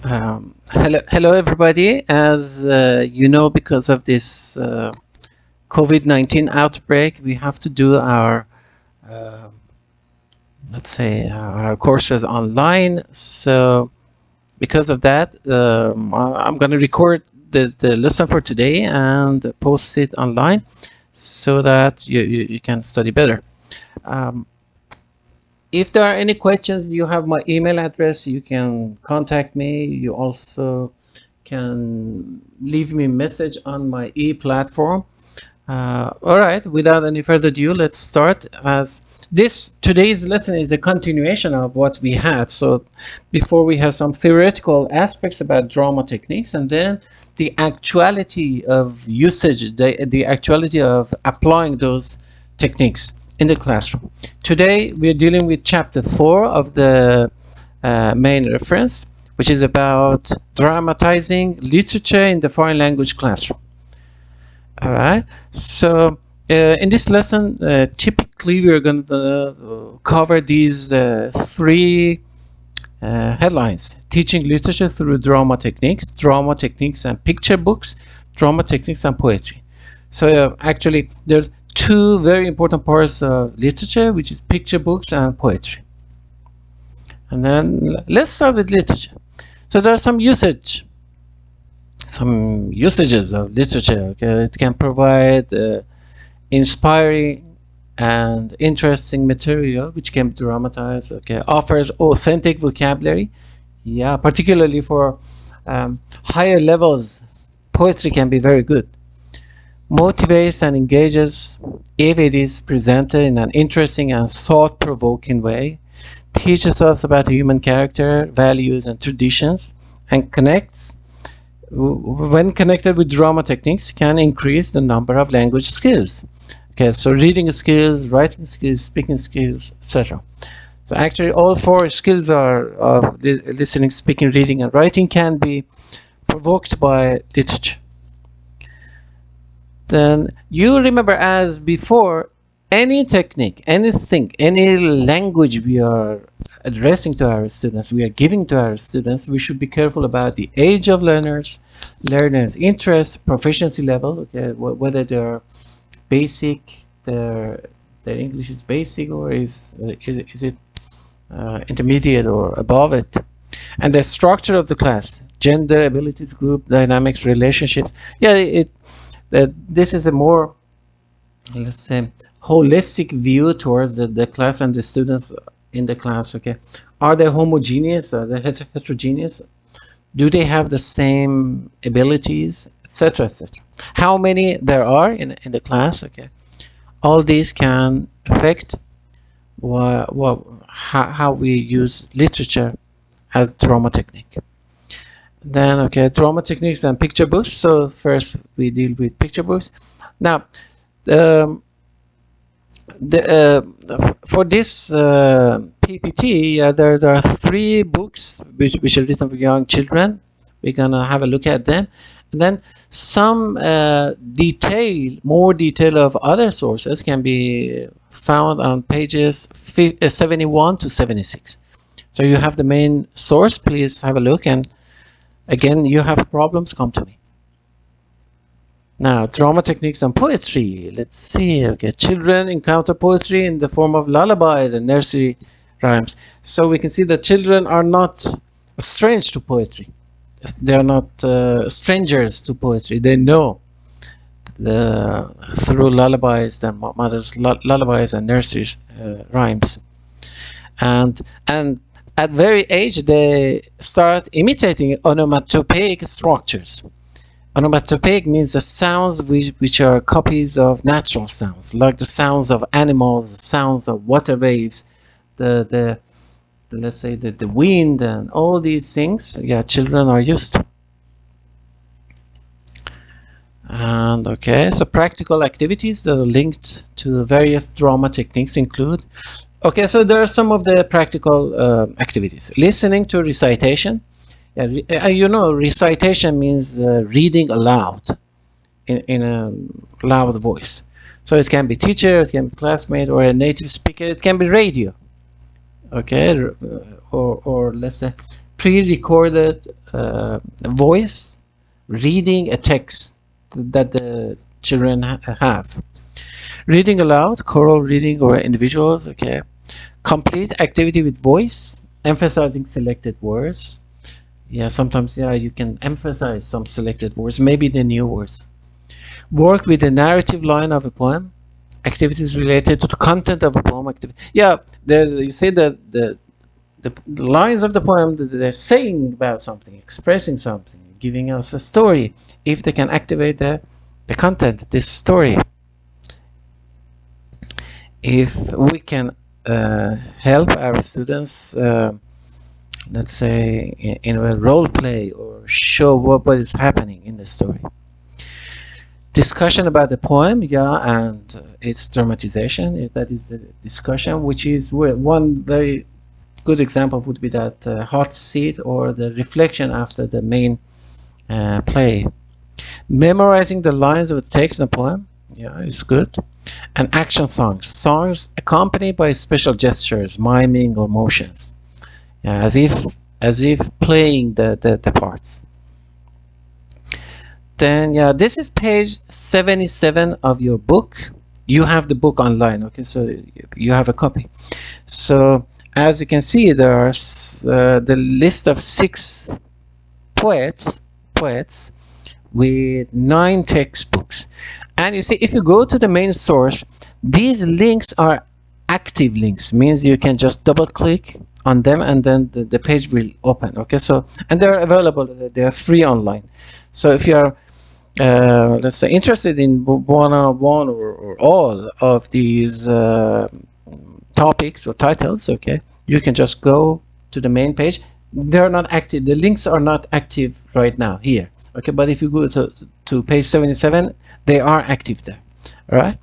Hello, everybody. As you know, because of this COVID-19 outbreak, we have to do our, uh, let's say, our courses online. So, because of that, I'm going to record the lesson for today and post it online so that you can study better. Um, if there are any questions, you have my email address. You can contact me. You also can leave me a message on my e-platform. All right, without any further ado, let's start. As this today's lesson is a continuation of what we had. So before we have some theoretical aspects about drama techniques, and then the actuality of usage, the actuality of applying those techniques in the classroom. Today we're dealing with chapter 4 of the main reference, which is about dramatizing literature in the foreign language classroom. All right. So in this lesson, typically we're going to cover these three headlines: teaching literature through drama techniques and picture books, drama techniques and poetry. So actually, there's two very important parts of literature, which is picture books and poetry. And then let's start with literature. So there are some usages of literature. Okay? It can provide inspiring and interesting material which can be dramatized. Okay, offers authentic vocabulary. Yeah, particularly for higher levels, poetry can be very good. Motivates and engages if it is presented in an interesting and thought-provoking way. Teaches us about human character, values, and traditions, and connects when connected with drama techniques can increase the number of language skills. Okay, so reading skills, writing skills, speaking skills, etc. So actually all four skills are of listening, speaking, reading, and writing can be provoked by literature. Then you remember, as before, any technique, anything, any language we are addressing to our students, we are giving to our students, we should be careful about the age of learners, interest, proficiency level, okay, whether they're basic, their English is basic, or is it intermediate or above it, and the structure of the class, gender, abilities, group dynamics, relationships. Yeah, this is a more, let's say, holistic view towards the class and the students in the class. Okay, are they homogeneous? Are they heterogeneous? Do they have the same abilities, etc., etc.? How many there are in the class? Okay, all these can affect how we use literature as drama technique. Then, okay, drama techniques and picture books. So first we deal with picture books. Now, for this PPT, there are three books which are written for young children. We're gonna have a look at them, and then some more detail of other sources can be found on pages 71 to 76. So you have the main source. Please have a look, and again, you have problems, come to me. Now, drama techniques and poetry. Let's see. Okay, children encounter poetry in the form of lullabies and nursery rhymes. So we can see that children are not strange to poetry. They are not strangers to poetry. They know through lullabies, their mother's lullabies and nursery rhymes, and at very age they start imitating onomatopoeic structures. Onomatopoeic means the sounds which are copies of natural sounds, like the sounds of animals, the sounds of water waves, the let's say the wind, and all these things. Yeah, children are used to. And okay, so practical activities that are linked to various drama techniques include. Okay, so there are some of the practical activities. Listening to recitation. Yeah, you know, recitation means reading aloud in a loud voice. So it can be teacher, it can be classmate, or a native speaker. It can be radio. Okay, or let's say pre-recorded voice reading a text that the children have. Reading aloud, choral reading or individuals, okay. Complete activity with voice, emphasizing selected words. Yeah, sometimes, yeah, you can emphasize some selected words, maybe the new words. Work with the narrative line of a poem. Activities related to the content of a poem. Yeah, you say that the lines of the poem, they're saying about something, expressing something, giving us a story. If they can activate the content, this story, if we can help our students, let's say, in a role play or show what is happening in the story. Discussion about the poem, yeah, and its dramatization. That is the discussion, which is one very good example would be that hot seat or the reflection after the main play. Memorizing the lines of the text in a poem, yeah, is good. And action songs accompanied by special gestures, miming or motions, yeah, as if playing the parts. Then, yeah, this is page 77 of your book. You have the book online, okay, so you have a copy. So as you can see, there's the list of 6 poets with 9 textbooks. And you see, if you go to the main source, these links are active links, means you can just double click on them and then the page will open. Okay, so, and they're available, they are free online. So if you are let's say interested in one or all of these topics or titles, okay, you can just go to the main page. They're not active, the links are not active right now here, okay, but if you go to page 77, they are active there. All right,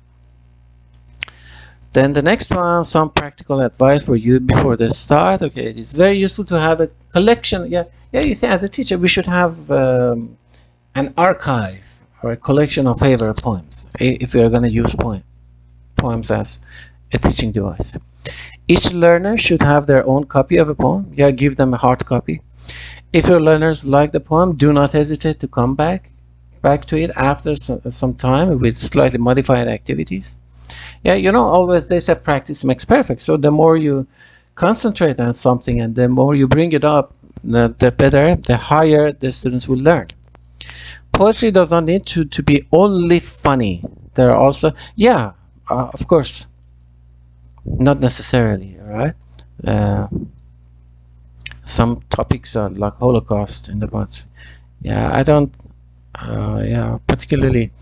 then the next one, some practical advice for you before the start. Okay, it is very useful to have a collection. Yeah, you see, as a teacher we should have an archive or a collection of favorite poems if we are going to use poems as a teaching device. Each learner should have their own copy of a poem. Yeah, give them a hard copy. If your learners like the poem, do not hesitate to come back to it after some time with slightly modified activities. Yeah, you know, always they say practice makes perfect. So the more you concentrate on something and the more you bring it up, the better, the higher the students will learn. Poetry does not need to be only funny. There are also, yeah, of course, not necessarily, right? Some topics are like Holocaust in the poetry. Yeah, I don't, yeah, particularly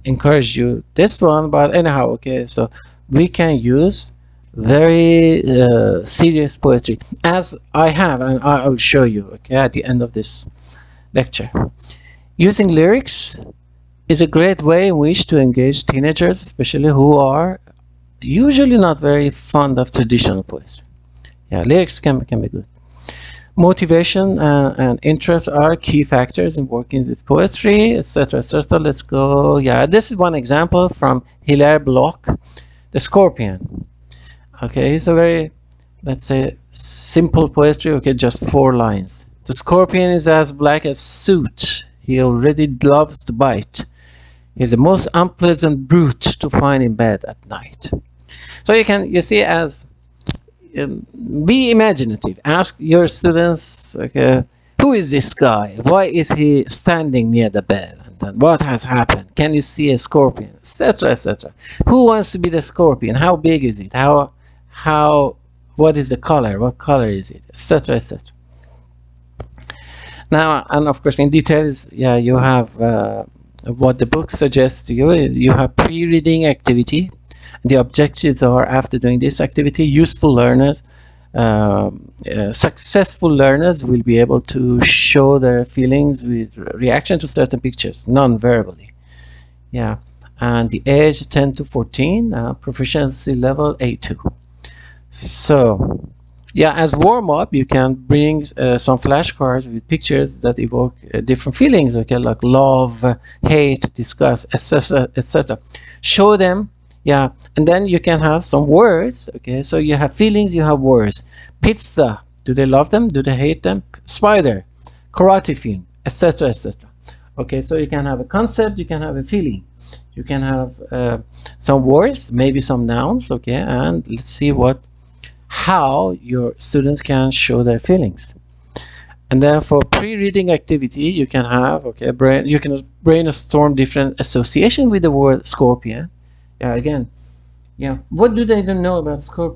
encourage you this one, but anyhow, okay, so we can use very serious poetry, as I have, and I will show you, okay, at the end of this lecture. Using lyrics is a great way in which to engage teenagers, especially who are usually not very fond of traditional poetry. Yeah, lyrics can be good. Motivation and interest are key factors in working with poetry, etc., etc. Let's go. Yeah, this is one example from Hilaire Bloch, The Scorpion. Okay, it's a very, let's say, simple poetry. Okay, just 4 lines. The scorpion is as black as soot. He already loves to bite. He's the most unpleasant brute to find in bed at night. So you see, as be imaginative. Ask your students, okay, who is this guy? Why is he standing near the bed? And then what has happened? Can you see a scorpion? Etc. etc. Who wants to be the scorpion? How big is it? What is the color? What color is it? Etc. etc. Now, and of course, in details, yeah, you have what the book suggests to you. You have pre-reading activity. The objectives are, after doing this activity, useful learners, successful learners will be able to show their feelings with reaction to certain pictures, non-verbally. Yeah, and the age 10 to 14, proficiency level A2. So, yeah, as warm-up, you can bring some flashcards with pictures that evoke different feelings, okay, like love, hate, disgust, etc., etc. Show them, yeah, and then you can have some words, okay, so you have feelings, you have words. Pizza, Do they love them? Do they hate them? Spider, karate film, etc., etc. Okay, so you can have a concept, you can have a feeling, you can have some words, maybe some nouns. Okay, and let's see how your students can show their feelings. And then for pre-reading activity, you can have, okay, you can brainstorm different association with the word scorpion. Yeah, again, yeah, what do they know about scorpion?